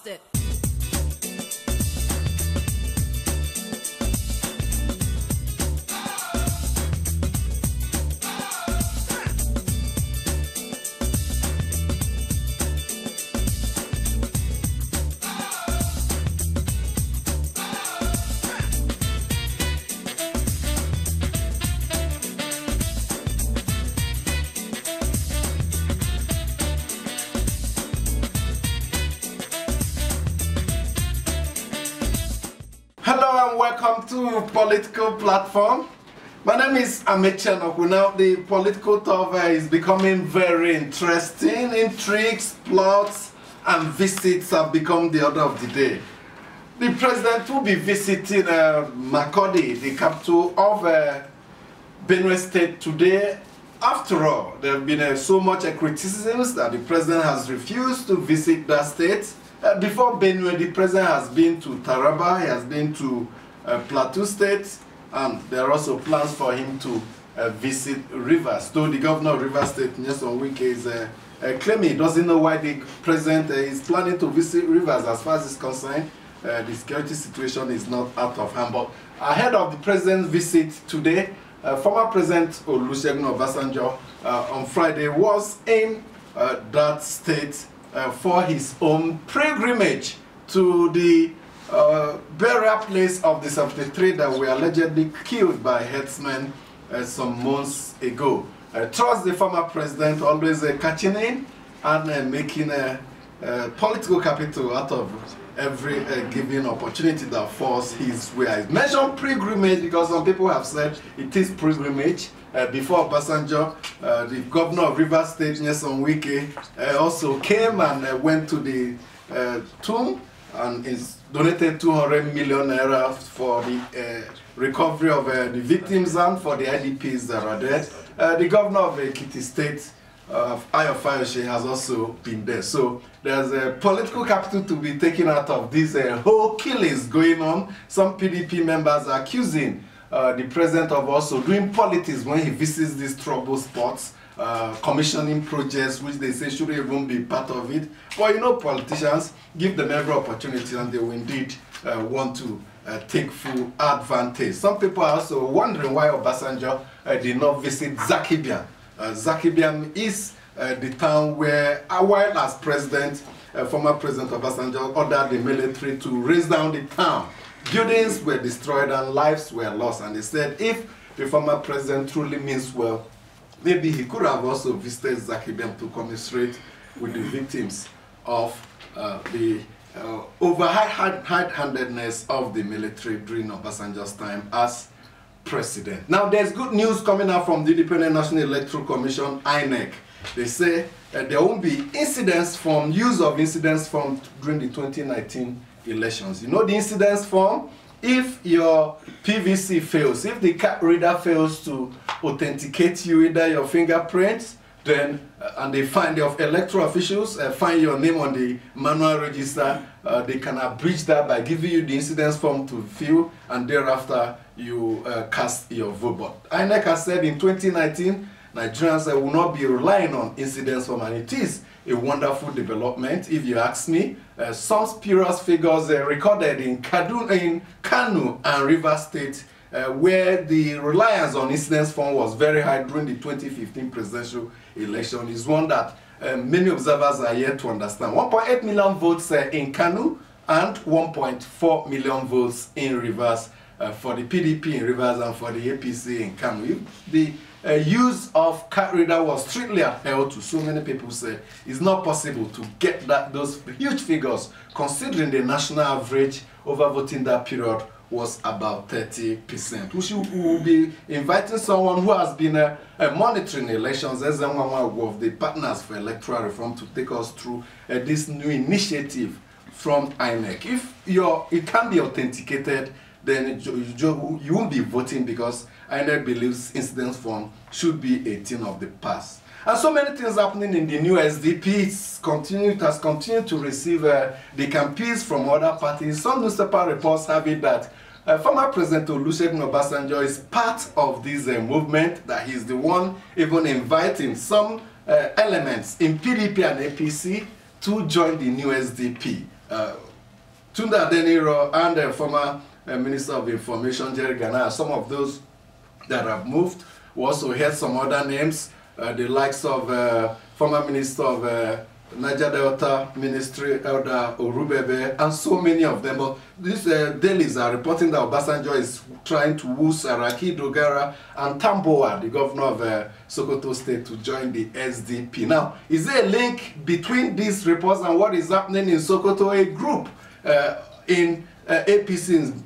it. Hello and welcome to Political Platform. My name is Ait. Now the political talk is becoming very interesting. Intrigues, plots and visits have become the order of the day. The president will be visiting Makurdi, the capital of Benue State today. After all, there have been so much criticisms that the president has refused to visit that state. Before Benue, the president has been to Taraba, he has been to Plateau State, and there are also plans for him to visit Rivers. Though the governor of Rivers State, Nyesom Wike, is claiming he doesn't know why the president is planning to visit Rivers. As far as is concerned, the security situation is not out of hand. But ahead of the president's visit today, former President Olusegun Obasanjo on Friday was in that state for his own pilgrimage to the burial place of the 73 that were allegedly killed by herdsmen some months ago. Trust the former president always catching in and making a political capital out of every given opportunity that falls his way. I mentioned pilgrimage because some people have said it is pilgrimage. Before Obasanjo, the governor of Rivers State, Nyesom Wike, also came and went to the tomb and is donated 200 million naira for the recovery of the victims and for the IDPs that are dead. The governor of Ekiti State, Ayo Fayose, has also been there. So there's a political capital to be taken out of this whole killings going on. Some PDP members are accusing the president of also doing politics when he visits these trouble spots, commissioning projects which they say shouldn't even be part of it. But you know, politicians, give them every opportunity and they will indeed want to take full advantage. Some people are also wondering why Obasanjo did not visit Zakibiam. Zakibiam is the town where, while as president, former President Obasanjo ordered the military to raise down the town. Buildings were destroyed and lives were lost, and they said if the former president truly means well, maybe he could have also visited Zakibiam to commiserate with the victims of the high-handedness of the military during Obasanjo's time as president. Now there's good news coming out from the Independent National Electoral Commission, INEC. They say there won't be use of incidence form during the 2019 elections. You know the incidence form? If your PVC fails, if the card reader fails to authenticate you, either your fingerprints, then and they find the electoral officials find your name on the manual register, they can abridge that by giving you the incidence form to fill, and thereafter you cast your vote. But INEC has said in 2019 Nigerians will not be relying on incidence form, and it is a wonderful development, if you ask me. Some spurious figures recorded in Kano and Rivers State, where the reliance on incidence form was very high during the 2015 presidential election, is one that many observers are yet to understand. 1.8 million votes in Kano and 1.4 million votes in Rivers for the PDP in Rivers and for the APC in Kano. The use of card reader was strictly upheld to, so many people say it's not possible to get those huge figures, considering the national average over voting that period was about 30%. We will be inviting someone who has been monitoring elections as one of the partners for electoral reform to take us through this new initiative from INEC. If it can be authenticated, then you won't be voting, because INEC believes incidence form should be a thing of the past. And so many things happening in the new SDP. It has continued to receive the campaigns from other parties. Some newspaper reports have it that former President Olusegun Obasanjo is part of this movement, that he's the one even inviting some elements in PDP and APC to join the new SDP. Tunda Adeniro and the former Minister of Information, Jerry Ghana, are some of those that have moved. We also heard some other names, the likes of former Minister of Niger Delta Ministry, Elder Orubebe, and so many of them. But these dailies are reporting that Obasanjo is trying to woo Saraki Dogara and Tamboa, the governor of Sokoto State, to join the SDP. Now, is there a link between these reports and what is happening in Sokoto? A group in APC in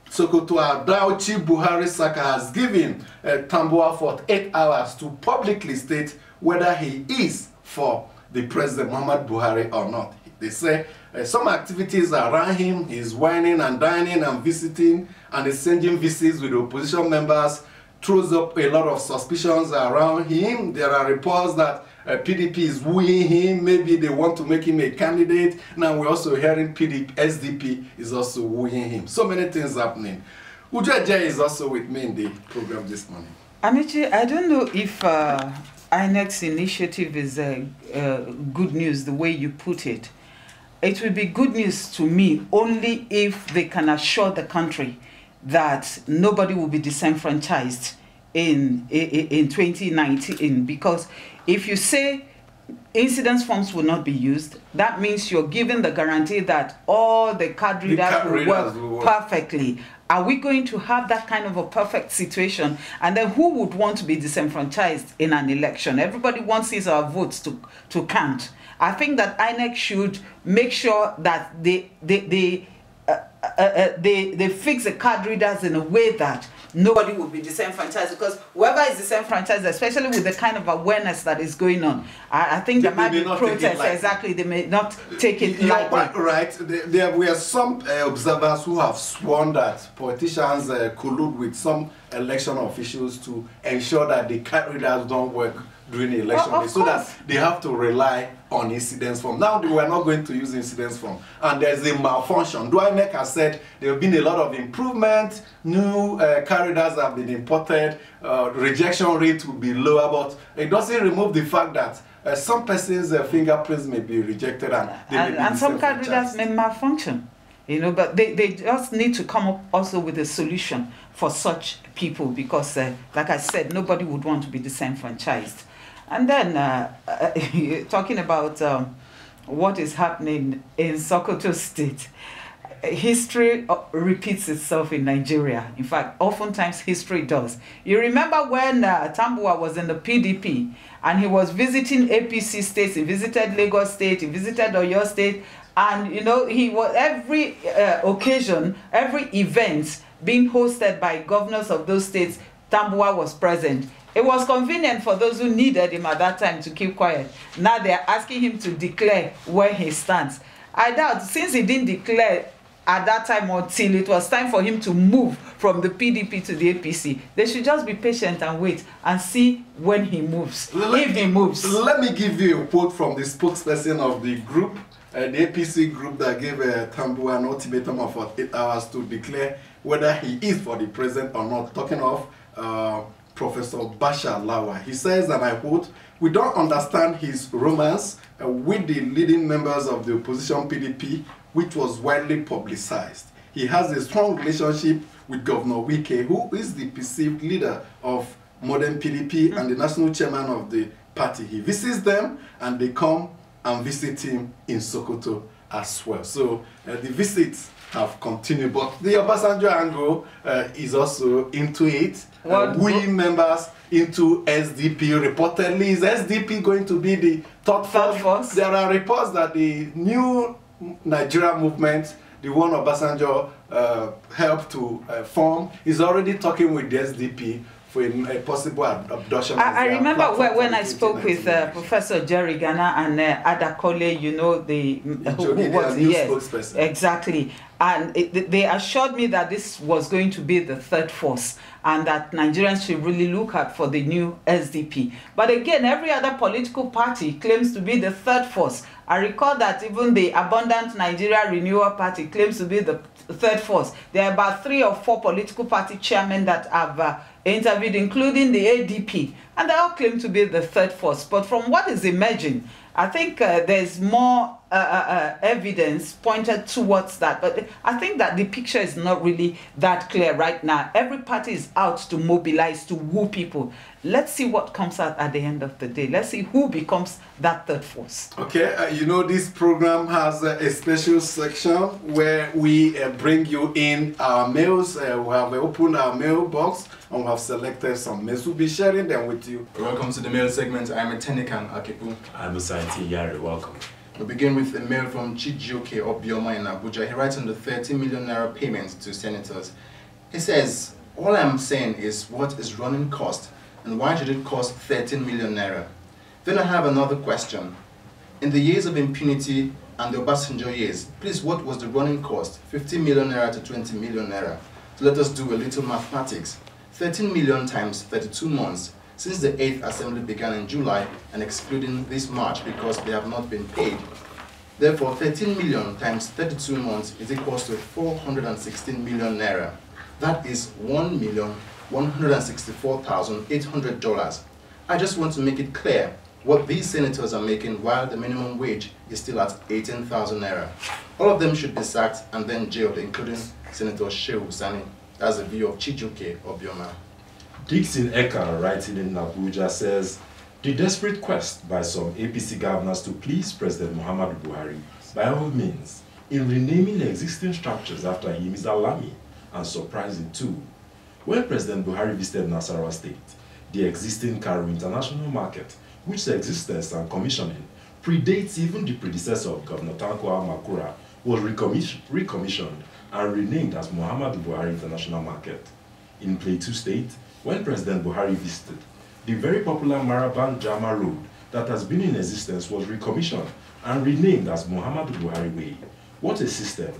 Sokoto, Adauchi Buhari Saka, has given Tamboa 48 hours to publicly state whether he is for the President Muhammad Buhari or not. They say some activities around him, he's whining and dining and visiting and exchanging visits with opposition members, throws up a lot of suspicions around him. There are reports that PDP is wooing him, maybe they want to make him a candidate. Now we're also hearing SDP is also wooing him. So many things happening. Ujeje is also with me in the program this morning. Amici, I don't know if INEC's initiative is good news the way you put it. It will be good news to me only if they can assure the country that nobody will be disenfranchised in 2019, because if you say incidence forms will not be used, that means you're giving the guarantee that all the card readers will work perfectly. Are we going to have that kind of a perfect situation? And then who would want to be disenfranchised in an election? Everybody wants his or her votes to count. I think that INEC should make sure that they fix the card readers in a way that nobody will be disenfranchised, because whoever is disenfranchised, especially with the kind of awareness that is going on, I think there might be protests. Exactly, they may not take it lightly. Right. There were some observers who have sworn that politicians collude with some election officials to ensure that the card readers don't work during the election, so that they have to rely on incidence form. Now we are not going to use incidence form, and there's a malfunction. INEC has said there have been a lot of improvement, new card readers have been imported, rejection rate will be lower, but it doesn't remove the fact that some persons' fingerprints may be rejected and some card readers may malfunction. You know, but they just need to come up also with a solution for such people, because like I said, nobody would want to be disenfranchised. And then talking about what is happening in Sokoto State, history repeats itself in Nigeria. In fact, oftentimes history does. You remember when Tambuwa was in the PDP and he was visiting APC states, he visited Lagos State, he visited Oyo State, and you know, he was every occasion, every event being hosted by governors of those states, Tambuwa was present. It was convenient for those who needed him at that time to keep quiet. Now they're asking him to declare where he stands. I doubt, since he didn't declare at that time until it was time for him to move from the PDP to the APC, they should just be patient and wait and see when he moves, if he moves. Let me give you a quote from the spokesperson of the group, the APC group that gave Tambuwa an ultimatum of 48 hours to declare whether he is for the president or not, talking of Professor Bashar Lawa. He says, and I quote, "We don't understand his romance with the leading members of the opposition PDP, which was widely publicized. He has a strong relationship with Governor Wike, who is the perceived leader of modern PDP and the national chairman of the party. He visits them and they come and visit him in Sokoto as well." So the visits have continued, but the Obasanjo angle is also into it. We members into SDP. Reportedly, is SDP going to be the third force? There are reports that the new Nigeria movement, the one Obasanjo helped to form, is already talking with the SDP for a possible abduction. I remember when I spoke with Professor Jerry Ghana and Adakole, you know, who was spokesperson. Exactly. And they assured me that this was going to be the third force and that Nigerians should really look out for the new SDP. But again, every other political party claims to be the third force. I recall that even the Abundant Nigeria Renewal Party claims to be the third force. There are about 3 or 4 political party chairmen that have interviewed, including the ADP, And they all claim to be the third force. But from what is emerging, I think there's more evidence pointed towards that. But I think that the picture is not really that clear right now. Every party is out to mobilize, to woo people. Let's see what comes out at the end of the day. Let's see who becomes that third force. Okay, you know, this program has a special section where we bring you in our mails. We have opened our mailbox and we have selected some mails. We'll be sharing them with you. Welcome to the mail segment. I'm a Tenikan Akipu. I'm Usaiti Yari. Welcome. We'll begin with a mail from Chijioke Obioma in Abuja. He writes on the 30 million naira payment to senators. He says, all I'm saying is what is running cost and why should it cost 13 million naira? Then I have another question. In the years of impunity and the Obasanjo years, please, what was the running cost? 15 million naira to 20 million naira. So let us do a little mathematics. 13 million times 32 months. Since the 8th assembly began in July and excluding this March because they have not been paid. Therefore, 13 million times 32 months is equals to 416 million naira. That is $1,164,800. I just want to make it clear what these senators are making while the minimum wage is still at 18,000 naira. All of them should be sacked and then jailed, including Senator Shehu Sani. That's the view of Chijioke Obioma. Dixon Eka, writing in Abuja, says, the desperate quest by some APC governors to please President Muhammadu Buhari, by all means, in renaming existing structures after him is alarming and surprising too. When President Buhari visited Nasarawa State, the existing Karu International Market, which existence and commissioning predates even the predecessor of Governor Tanko Makura, was recommissioned and renamed as Muhammadu Buhari International Market. In Plateau State, when President Buhari visited, the very popular Maraban Jama Road that has been in existence was recommissioned and renamed as Muhammadu Buhari Way. What a system!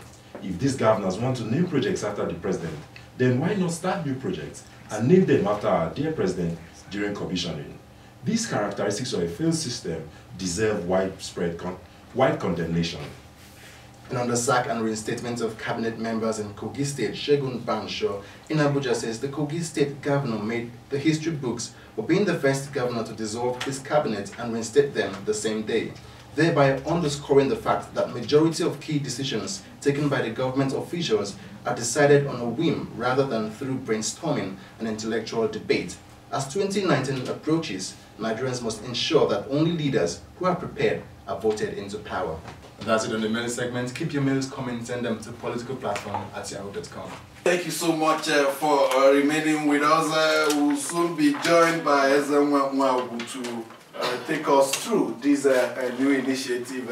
If these governors want to name projects after the president, then why not start new projects and name them after our dear president during commissioning? These characteristics of a failed system deserve widespread condemnation. And on the sack and reinstatement of cabinet members in Kogi State, Shegun Banshaw in Abuja says the Kogi State governor made the history books for being the first governor to dissolve his cabinet and reinstate them the same day, thereby underscoring the fact that majority of key decisions taken by the government officials are decided on a whim rather than through brainstorming and intellectual debate. As 2019 approaches, Nigerians must ensure that only leaders who are prepared are voted into power. And that's it on the mail segment. Keep your mails coming, send them to politicalplatform@yahoo.com. Thank you so much for remaining with us. We'll soon be joined by Ezenwa to take us through this new initiative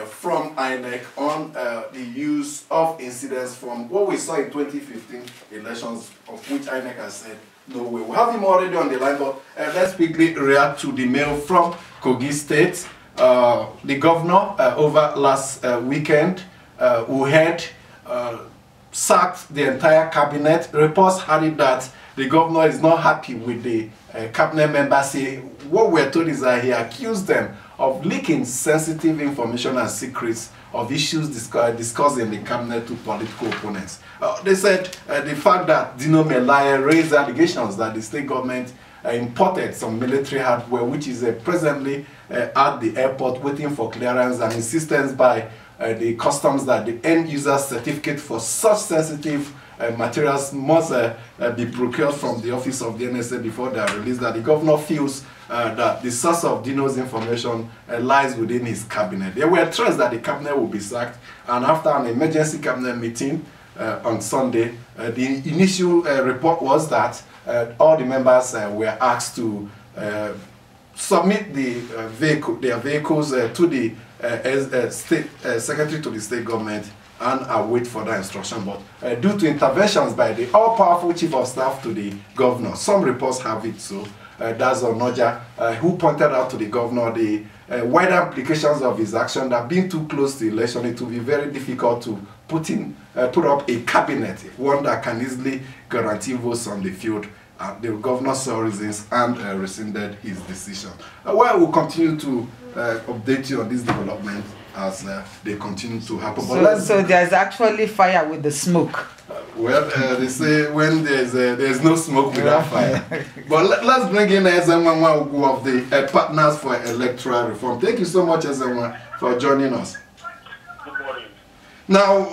from INEC on the use of incidents from what we saw in 2015 elections, of which INEC has said no way. We have him already on the line, but let's quickly react to the mail from Kogi State. The governor over last weekend who had sacked the entire cabinet. Reports had it that the governor is not happy with the cabinet members. What we're told is that he accused them of leaking sensitive information and secrets of issues discussed in the cabinet to political opponents. They said the fact that Dino Melaye raised allegations that the state government imported some military hardware which is presently at the airport waiting for clearance, and insistence by the customs that the end user certificate for such sensitive materials must be procured from the office of the NSA before they are released, that the governor feels that the source of Dino's information lies within his cabinet. There were threats that the cabinet will be sacked, and after an emergency cabinet meeting on Sunday, the initial report was that all the members were asked to submit their vehicles to the state secretary to the state government and await further instruction. But due to interventions by the all-powerful chief of staff to the governor, some reports have it so. That's Onoja, who pointed out to the governor the wider implications of his action, that being too close to the election, it will be very difficult to put up a cabinet, one that can easily guarantee votes on the field. The governor saw reasons and rescinded his decision. Well, we'll continue to update you on this development as they continue to happen. So there's actually fire with the smoke. Well, they say when there's no smoke without fire. But let's bring in Ezenwa Ugu of the Partners for Electoral Reform. Thank you so much, Ezenwa, for joining us. Good morning. Now,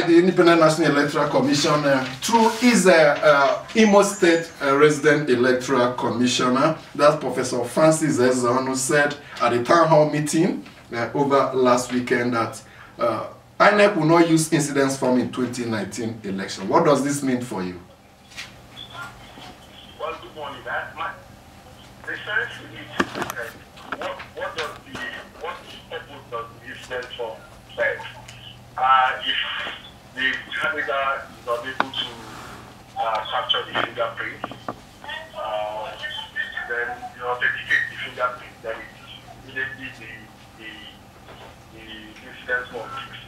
the Independent National Electoral Commission, through his Imo State Resident Electoral Commissioner, that's Professor Francis Ezon, who said at the town hall meeting over last weekend that INEC will not use incidence form in 2019 election. What does this mean for you? Well, good morning. The sense is what purpose does the incidence form serve? If the candidate is not able to capture the fingerprint, then authenticate the fingerprint, then it's immediately the incidence form kicks in.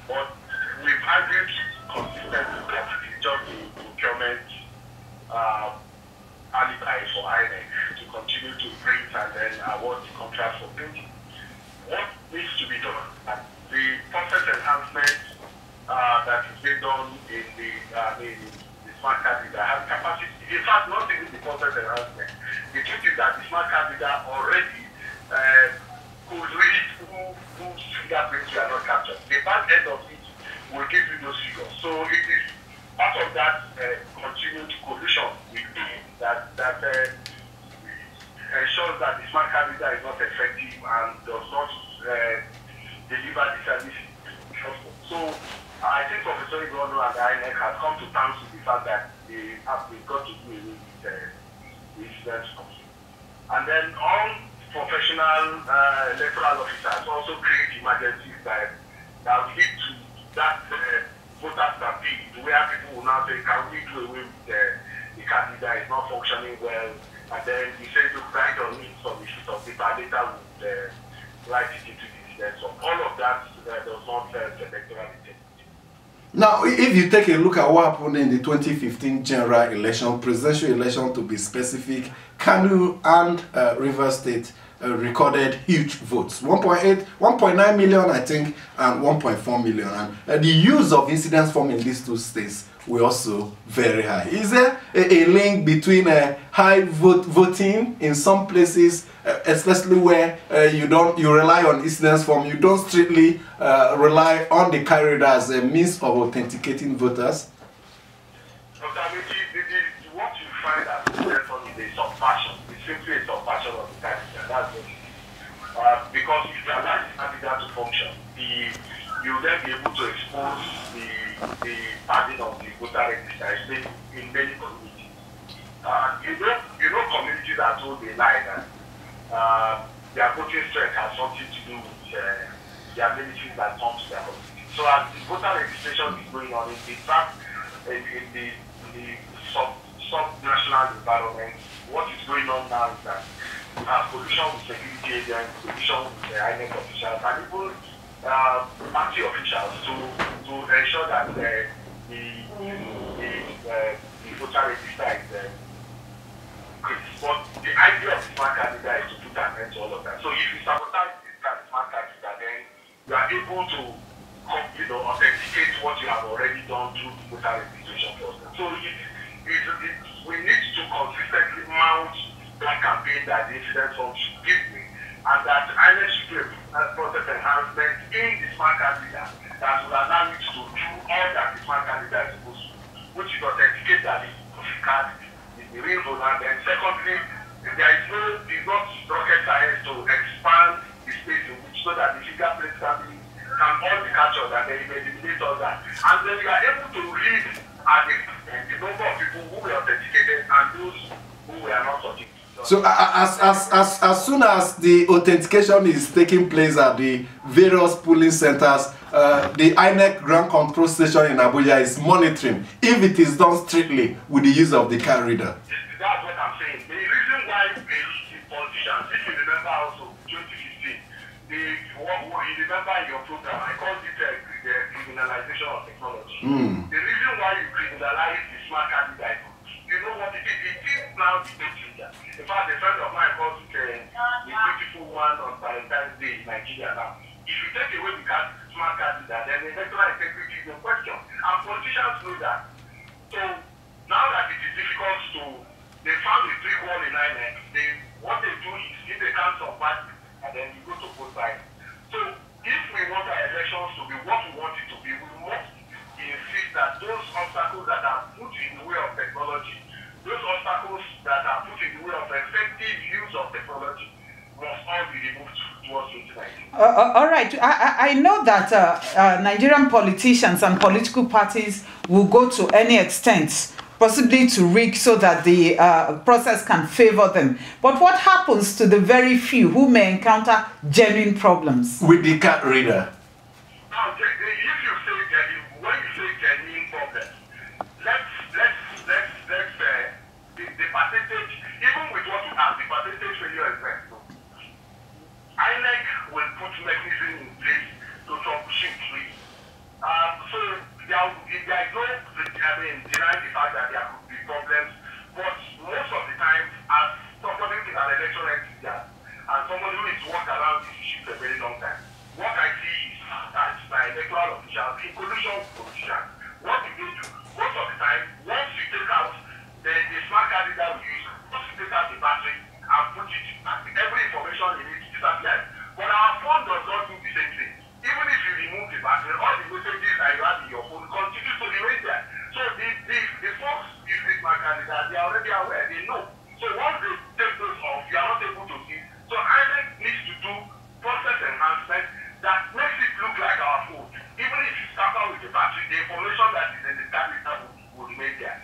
But we've argued consistently that it's just the procurement alibi for INEC to continue to print and then award the contract for printing. What needs to be done? The process enhancement that is being done in the smart card reader has capacity. In fact, not even the process enhancement. The truth is that the smart card reader already could read whose fingerprints were not captured. The back end of it will give you those figures. So it is part of that continued collusion with that ensures that the smart card reader is not effective and does not deliver the service. So I think Professor Igono and the INEC have come to terms with the fact that they've got to do away with the incident forms. And then all professional electoral officers also create emergencies that will lead to that voter stampede where people will now say, can we do away with the candidate is not functioning well? And then you say, look, write on it from the sheet of paper, later would write it into the incident. So all of that does not serve the electoral integrity. Now, if you take a look at what happened in the 2015 general election, presidential election to be specific, Kano and Rivers State recorded huge votes, 1.9 million, I think, and 1.4 million. And the use of incidence form in these two states were also very high. Is there a link between high voting in some places, especially where you rely on incidence form, you don't strictly rely on the carrier as a means of authenticating voters? What you find as incidence form is a subversion. It's simply a subversion of the candidate. That's what it is. Because if you allow the candidate to function, you'll then be able to expose the padding of the voter register in many communities. You know communities that told a lie that their voting strength has something to do with the abilities that come to their community. So as the voter registration is going on, in fact, in the sub-national environment, what is going on now is that collusion with security agents, collusion with the INEC officials, and even party officials to ensure that the voter register is increased. But the idea of the smart card reader is to put an end to all of that. So if you sabotage this smart card reader, then you are able to authenticate what you have already done through the voter registration process. So we need to consistently mount that campaign that the incident form should give me, and that INEC should do a process enhancement in the smart card reader that will allow me to do all that the smart card reader is supposed to do, which is authenticate that the card is the real owner. Then secondly, it's not rocket science to expand the space in which so that the fingerprint can all be captured and then you may eliminate all that. And then you are able to read the number of people who were authenticated and those who were not authenticated. So as soon as the authentication is taking place at the various polling centers, the INEC ground control station in Abuja is monitoring if it is done strictly with the use of the card reader. That's what I'm saying. The reason why the politicians, if you remember also 2015, you remember in your program, I called it the criminalization of technology. The reason why you criminalize the smart card reader, you know what it is? It is now the danger. In fact, a friend of mine calls it the beautiful one on Valentine's Day in Nigeria now. If you take away the smart card reader, then the electoral integrity is in question. And politicians know that. now that it is difficult to, they found a brick wall in INEC, what they do is if they cancel party and then you go to vote by. So if we want our elections to be what we want it to be, we must insist that those obstacles that are put in the way of technology, those obstacles that are put in the way of effective use of technology must all be removed towards 2019. All right. I know that Nigerian politicians and political parties will go to any extent, possibly to rig so that the process can favor them. But what happens to the very few who may encounter genuine problems? With the card reader. Now, if you say genuine, when you say genuine problems, let's the percentage, even with what you have, the percentage failure is very low. INEC will put mechanism in place to troubleshoot it. So there is no, denying the fact that there could be problems, but most of the time, as somebody in an election entity and somebody who has worked around this issue for a very long time, what I see is that my electoral officials, in collusion with politicians, what do they do? Most of the time, once you take out the smart card that we use, once you take out the battery and put it, every information in it disappears. But our phone does not do the same thing. Even if you remove the battery, all the messages that you have in your phone continue to remain there. So the folks use this smart card, they are already aware, they know. So once they take those off, you are not able to see. So INEC needs to do process enhancement that makes it look like our phone. Even if you start out with the battery, the information that is in the tablet will remain there.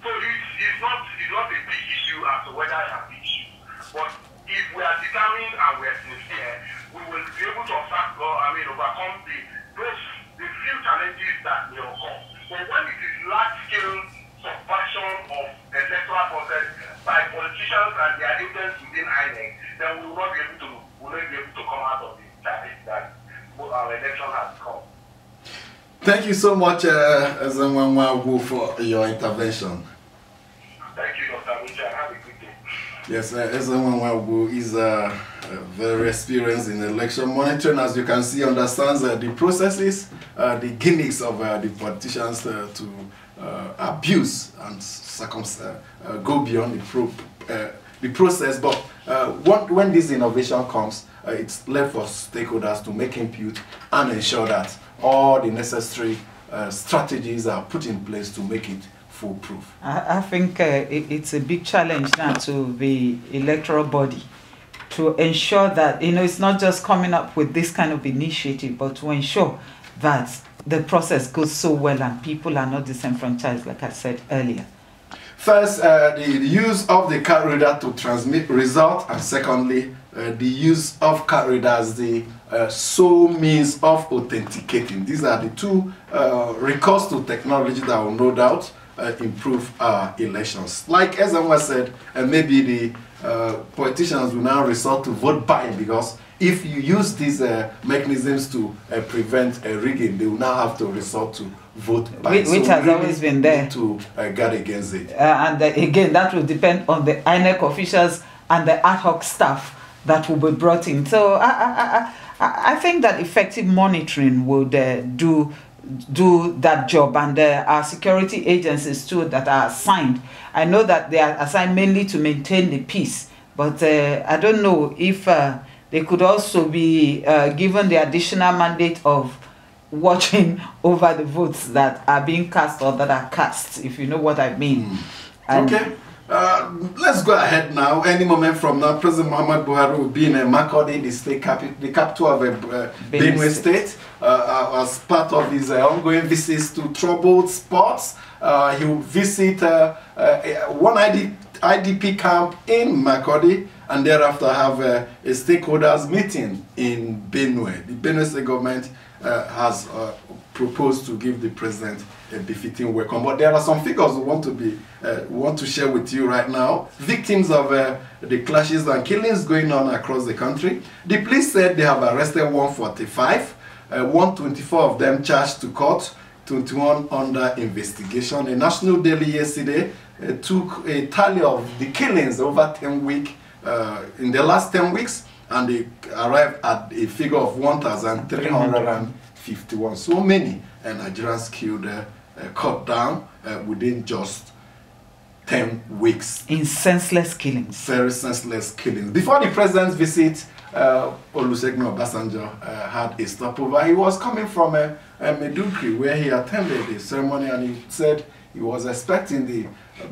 So it's not a big issue as to whether it's a big issue. But if we are determined and we are sincere, we will be able to overcome the few challenges that may occur. But when it is large-scale subversion of electoral process by politicians and their agents within INEC, then we will not be able to come out of the challenge that our election has come. Thank you so much, Ezenwanwa, for your intervention. Thank you, Dr. Richard. Have a good day. Yes, Ezenwanwa is very experienced in election monitoring. As you can see, understands the processes, the gimmicks of the politicians to abuse and go beyond the process. But when this innovation comes, it's left for stakeholders to make input and ensure that all the necessary strategies are put in place to make it foolproof. I think it's a big challenge now to the electoral body to ensure that, it's not just coming up with this kind of initiative, but to ensure that the process goes so well and people are not disenfranchised, like I said earlier. First, the use of the card reader to transmit results, and secondly, the use of card reader as the sole means of authenticating. These are the two recourse to technology that will no doubt improve our elections. Like Ezenwa said, maybe the politicians will now resort to vote buying, because if you use these mechanisms to prevent rigging, they will now have to resort to vote buying. Which has always been there. To guard against it. And again, that will depend on the INEC officials and the ad hoc staff that will be brought in. So I think that effective monitoring would do that job, and our security agencies too that are assigned. I know that they are assigned mainly to maintain the peace, but I don't know if they could also be given the additional mandate of watching over the votes that are being cast or that are cast, if you know what I mean. Okay. Let's go ahead now. Any moment from now, President Muhammad Buhari will be in Makurdi, the capital of Benue State, as part of his ongoing visits to troubled spots. He will visit one IDP camp in Makurdi, and thereafter have a stakeholders meeting in Benue. The Benue State government has proposed to give the president a befitting welcome. But there are some figures we want to share with you right now. Victims of the clashes and killings going on across the country. The police said they have arrested 145, 124 of them charged to court, 21 under investigation. A national daily yesterday took a tally of the killings over 10 weeks, in the last 10 weeks, and they arrived at a figure of 1,351. So many Nigerians killed, cut down within just 10 weeks. In senseless killings. Very senseless killings. Before the president's visit, Olusegun Obasanjo had a stopover. He was coming from Maiduguri, where he attended the ceremony, and he said he was expecting the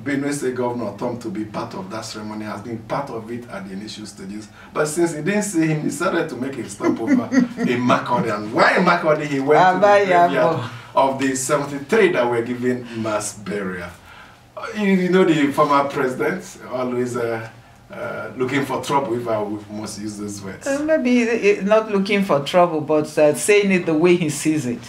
Benue State Governor Tom to be part of that ceremony, has been part of it at the initial stages. But since he didn't see him, he decided to make a stopover in Makurdi. And while in Makurdi, he went to the graveyard of the 73 that were given mass burial. You know, the former president always looking for trouble, if I must use those words. Maybe not looking for trouble, but saying it the way he sees it.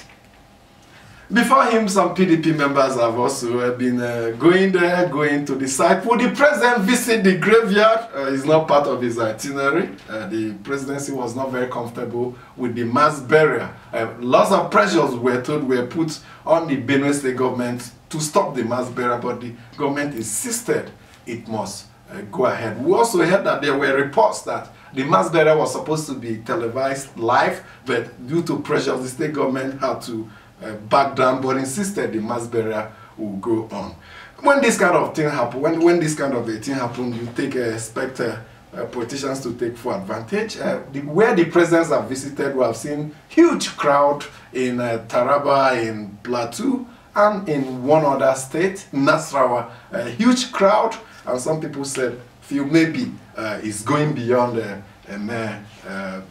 Before him, some PDP members have also been going to the site. Would the president visit the graveyard? It's not part of his itinerary. The presidency was not very comfortable with the mass burial. Lots of pressures were put on the Benue State government to stop the mass burial, but the government insisted it must go ahead. We also heard that there were reports that the mass burial was supposed to be televised live, but due to pressure, the state government had to back down, but insisted the mass burial will go on. When this kind of thing happen, when this kind of a thing happen, you expect politicians to take full advantage. Where the presidents have visited, we have seen huge crowd in Taraba, in Plateau, and in one other state, Nasarawa, a huge crowd, and some people said, feel maybe it's going beyond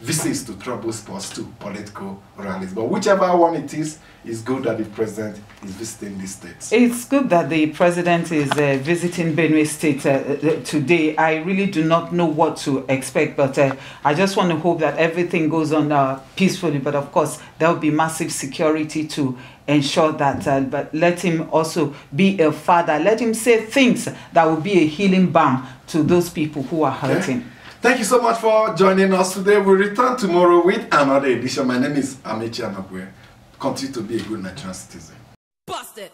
visits to trouble spots, to political rallies. But whichever one it is good that the president is visiting these states. It's good that the president is visiting Benue State today. I really do not know what to expect, but I just want to hope that everything goes on peacefully. But of course, there will be massive security to ensure that. But let him also be a father. Let him say things that will be a healing balm to those people who are hurting. Okay. Thank you so much for joining us today. We'll return tomorrow with another edition. My name is Ait Political Platform. Continue to be a good Nigerian citizen. Bust it.